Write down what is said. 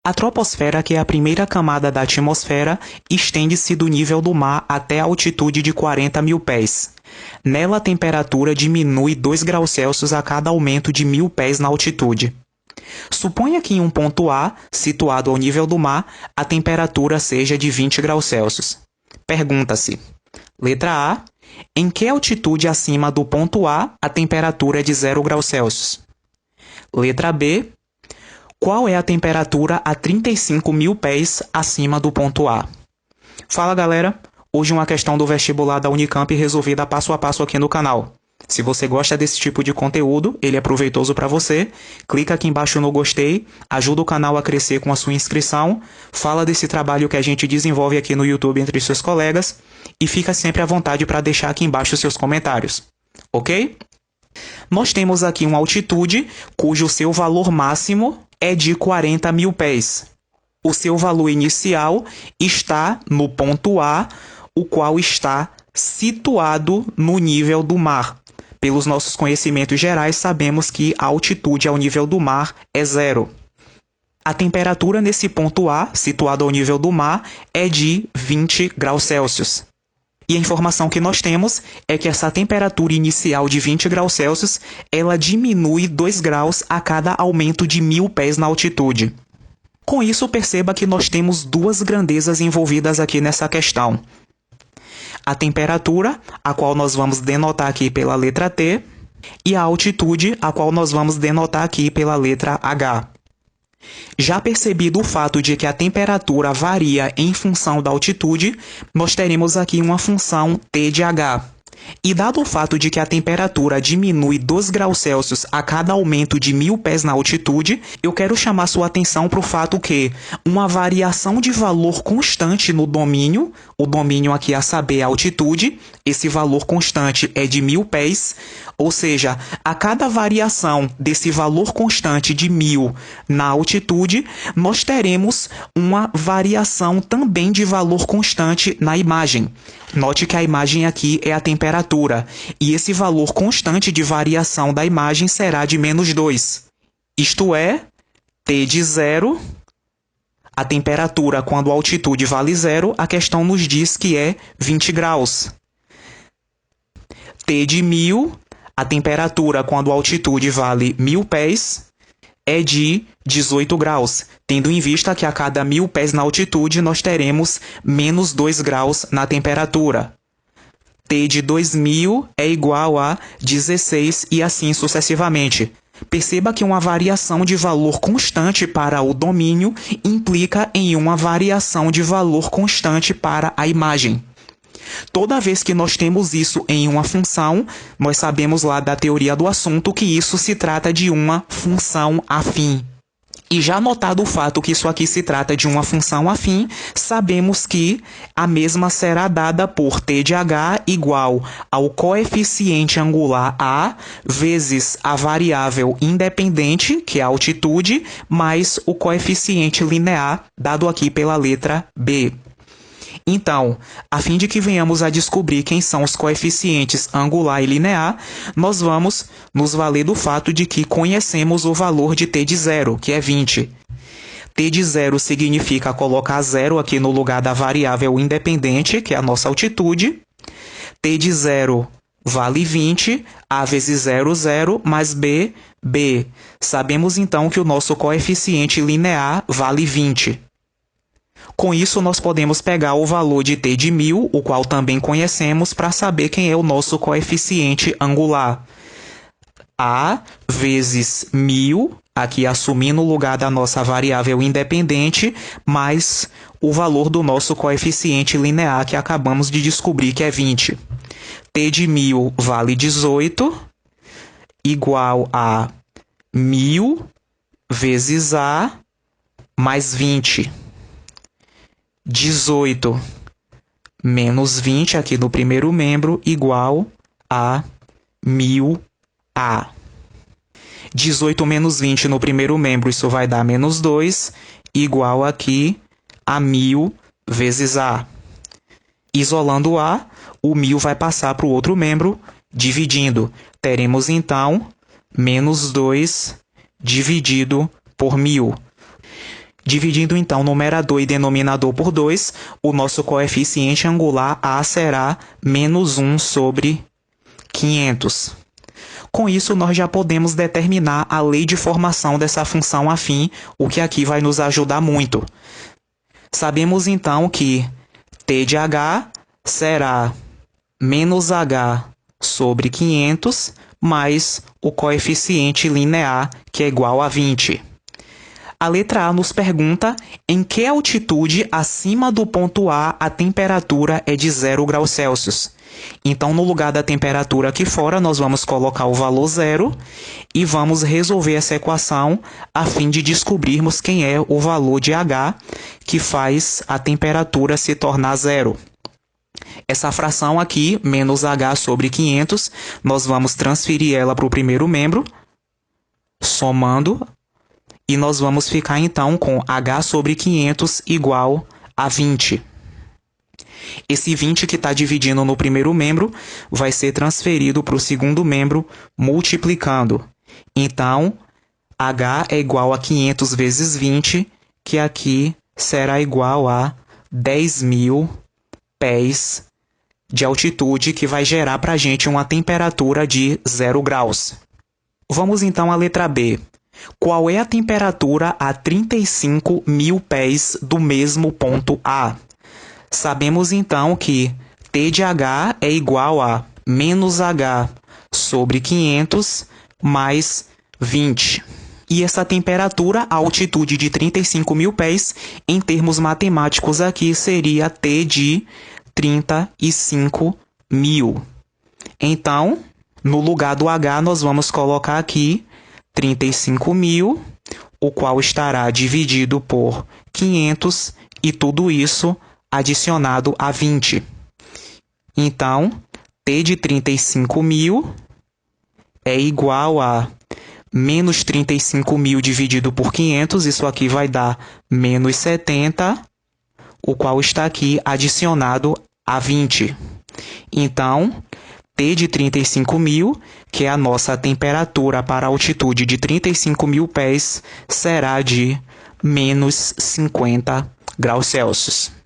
A troposfera, que é a primeira camada da atmosfera, estende-se do nível do mar até a altitude de 40 mil pés. Nela, a temperatura diminui 2 graus Celsius a cada aumento de 1.000 pés na altitude. Suponha que em um ponto A, situado ao nível do mar, a temperatura seja de 20 graus Celsius. Pergunta-se: letra A. Em que altitude acima do ponto A a temperatura é de 0 graus Celsius? Letra B. Qual é a temperatura a 35 mil pés acima do ponto A? Fala, galera! Hoje uma questão do vestibular da Unicamp resolvida passo a passo aqui no canal. Se você gosta desse tipo de conteúdo, ele é proveitoso para você, clica aqui embaixo no gostei, ajuda o canal a crescer com a sua inscrição, fala desse trabalho que a gente desenvolve aqui no YouTube entre seus colegas e fica sempre à vontade para deixar aqui embaixo seus comentários, ok? Nós temos aqui uma altitude cujo seu valor máximo é de 40 mil pés. O seu valor inicial está no ponto A, o qual está situado no nível do mar. Pelos nossos conhecimentos gerais, sabemos que a altitude ao nível do mar é 0. A temperatura nesse ponto A, situado ao nível do mar, é de 20 graus Celsius. E a informação que nós temos é que essa temperatura inicial de 20 graus Celsius, ela diminui 2 graus a cada aumento de 1.000 pés na altitude. Com isso, perceba que nós temos duas grandezas envolvidas aqui nessa questão. A temperatura, a qual nós vamos denotar aqui pela letra T, e a altitude, a qual nós vamos denotar aqui pela letra H. Já percebido o fato de que a temperatura varia em função da altitude, nós teremos aqui uma função T de H. E dado o fato de que a temperatura diminui 2 graus Celsius a cada aumento de 1.000 pés na altitude, eu quero chamar sua atenção para o fato que uma variação de valor constante no domínio, o domínio aqui a saber a altitude, esse valor constante é de 1.000 pés, ou seja, a cada variação desse valor constante de 1.000 na altitude, nós teremos uma variação também de valor constante na imagem. Note que a imagem aqui é a temperatura, e esse valor constante de variação da imagem será de menos 2. Isto é, T de 0, a temperatura quando a altitude vale 0, a questão nos diz que é 20 graus. T de 1.000, a temperatura quando a altitude vale 1.000 pés, é de 18 graus, tendo em vista que a cada 1.000 pés na altitude nós teremos menos 2 graus na temperatura. T de 2.000 é igual a 16 e assim sucessivamente. Perceba que uma variação de valor constante para o domínio implica em uma variação de valor constante para a imagem. Toda vez que nós temos isso em uma função, nós sabemos lá da teoria do assunto que isso se trata de uma função afim. E já notado o fato que isso aqui se trata de uma função afim, sabemos que a mesma será dada por T de H igual ao coeficiente angular A vezes a variável independente, que é a altitude, mais o coeficiente linear, dado aqui pela letra B. Então, a fim de que venhamos a descobrir quem são os coeficientes angular e linear, nós vamos nos valer do fato de que conhecemos o valor de T de 0, que é 20. T de 0 significa colocar 0 aqui no lugar da variável independente, que é a nossa altitude. T de 0 vale 20, A vezes 0, 0, mais B, B. Sabemos então que o nosso coeficiente linear vale 20. Com isso, nós podemos pegar o valor de T de 1.000, o qual também conhecemos, para saber quem é o nosso coeficiente angular. A vezes 1.000, aqui assumindo o lugar da nossa variável independente, mais o valor do nosso coeficiente linear, que acabamos de descobrir que é 20. T de 1.000 vale 18, igual a 1.000 vezes A mais 20. 18 menos 20 aqui no primeiro membro igual a 1.000A. 18 menos 20 no primeiro membro, isso vai dar menos 2, igual aqui a 1.000 vezes A. Isolando A, o 1.000 vai passar para o outro membro, dividindo. Teremos então menos 2 dividido por 1.000. Dividindo então numerador e denominador por 2, o nosso coeficiente angular A será menos 1 sobre 500. Com isso, nós já podemos determinar a lei de formação dessa função afim, o que aqui vai nos ajudar muito. Sabemos então que t de h será menos h sobre 500 mais o coeficiente linear, que é igual a 20. A letra A nos pergunta em que altitude acima do ponto A a temperatura é de 0 graus Celsius. Então, no lugar da temperatura aqui fora, nós vamos colocar o valor 0 e vamos resolver essa equação a fim de descobrirmos quem é o valor de H que faz a temperatura se tornar 0. Essa fração aqui, menos H sobre 500, nós vamos transferir ela para o primeiro membro, somando, e nós vamos ficar então com H sobre 500 igual a 20. Esse 20 que está dividindo no primeiro membro vai ser transferido para o segundo membro, multiplicando. Então, H é igual a 500 vezes 20, que aqui será igual a 10.000 pés de altitude, que vai gerar para a gente uma temperatura de 0 graus. Vamos então à letra B. Qual é a temperatura a 35.000 pés do mesmo ponto A? Sabemos então que T de H é igual a menos H sobre 500 mais 20. E essa temperatura, a altitude de 35.000 pés, em termos matemáticos aqui, seria T de 35.000. Então, no lugar do H, nós vamos colocar aqui 35.000, o qual estará dividido por 500, e tudo isso adicionado a 20. Então, T de 35.000 é igual a menos 35.000 dividido por 500, isso aqui vai dar menos 70, o qual está aqui adicionado a 20. Então, T de 35.000, que é a nossa temperatura para a altitude de 35.000 pés, será de menos 50 graus Celsius.